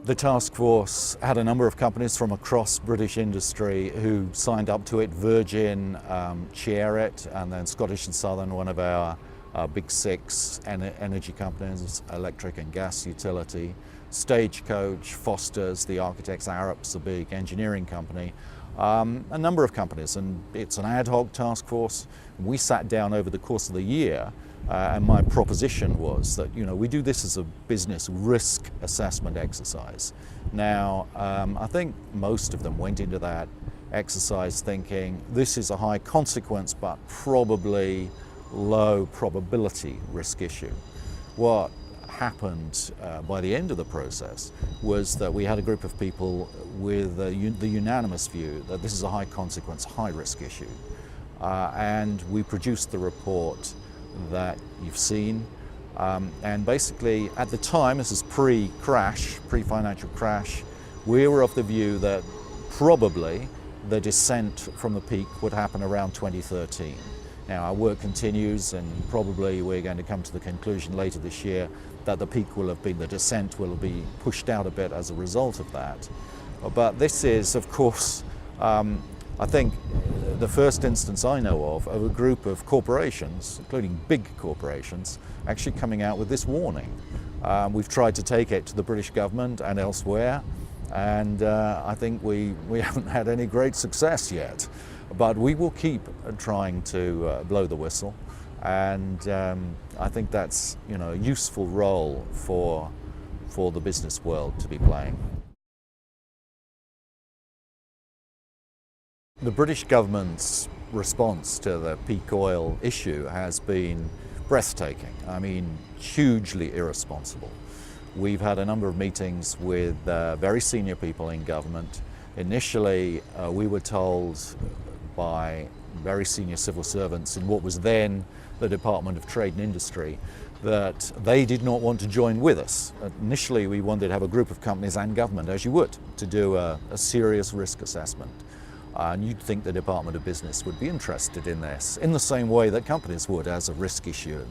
The task force had a number of companies from across British industry who signed up to it. Virgin chair it, and then Scottish and Southern, one of our big six energy companies, electric and gas utility. Stagecoach, Foster's, the architects, Arup's a big engineering company. A number of companies, and it's an ad hoc task force. We sat down over the course of the year, and my proposition was that we do this as a business risk assessment exercise. Now, I think most of them went into that exercise thinking this is a high consequence but probably low probability risk issue. What happened by the end of the process was that we had a group of people with the unanimous view that this is a high consequence, high risk issue. And we produced the report that you've seen. And basically at the time, this is pre-crash, pre-financial crash, we were of the view that probably the descent from the peak would happen around 2013. Now our work continues, and probably we're going to come to the conclusion later this year that the peak will have been, the descent will be pushed out a bit as a result of that. But this is, of course, I think the first instance I know of a group of corporations, including big corporations, actually coming out with this warning. We've tried to take it to the British government and elsewhere, and I think we haven't had any great success yet. But we will keep trying to blow the whistle, and I think that's a useful role for the business world to be playing. The British government's response to the peak oil issue has been breathtaking. I mean, hugely irresponsible. We've had a number of meetings with very senior people in government. Initially, we were told by very senior civil servants in what was then the Department of Trade and Industry that they did not want to join with us. Initially, we wanted to have a group of companies and government, as you would, to do a serious risk assessment. And you'd think the Department of Business would be interested in this in the same way that companies would, as a risk issue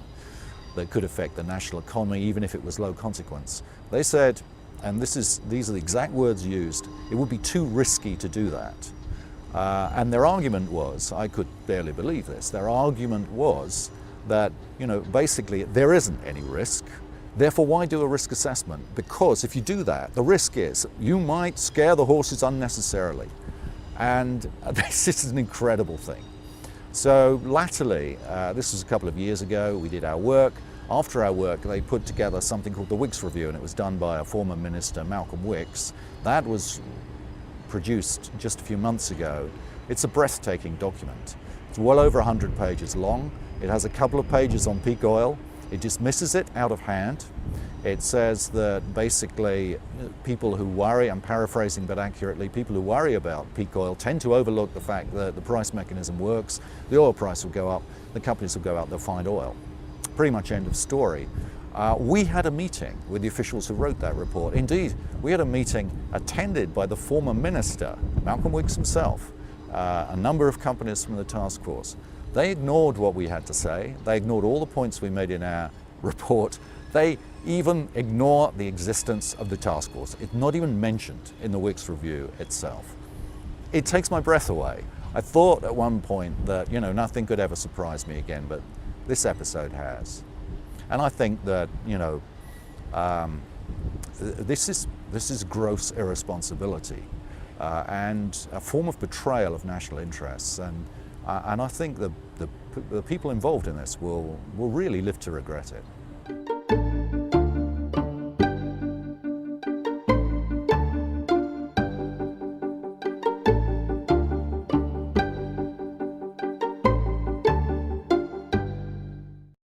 that could affect the national economy, even if it was low consequence. They said, and these are the exact words used, it would be too risky to do that. And their argument was, I could barely believe this, their argument was that, basically there isn't any risk, therefore why do a risk assessment? Because if you do that, the risk is you might scare the horses unnecessarily. And this is an incredible thing. So latterly, this was a couple of years ago, we did our work. After our work, they put together something called the Wicks Review, and it was done by a former minister, Malcolm Wicks. That was produced just a few months ago. It's a breathtaking document. It's well over 100 pages long. It has a couple of pages on peak oil. It dismisses it out of hand. It says that basically people who worry, I'm paraphrasing but accurately, people who worry about peak oil tend to overlook the fact that the price mechanism works, the oil price will go up, the companies will go out, they'll find oil. Pretty much end of story. We had a meeting with the officials who wrote that report. Indeed, we had a meeting attended by the former minister, Malcolm Wicks himself, a number of companies from the task force. They ignored what we had to say. They ignored all the points we made in our report. They even ignore the existence of the task force. It's not even mentioned in the Wicks Review itself. It takes my breath away. I thought at one point that nothing could ever surprise me again, but this episode has. And I think that this is gross irresponsibility and a form of betrayal of national interests. And I think the people involved in this will really live to regret it.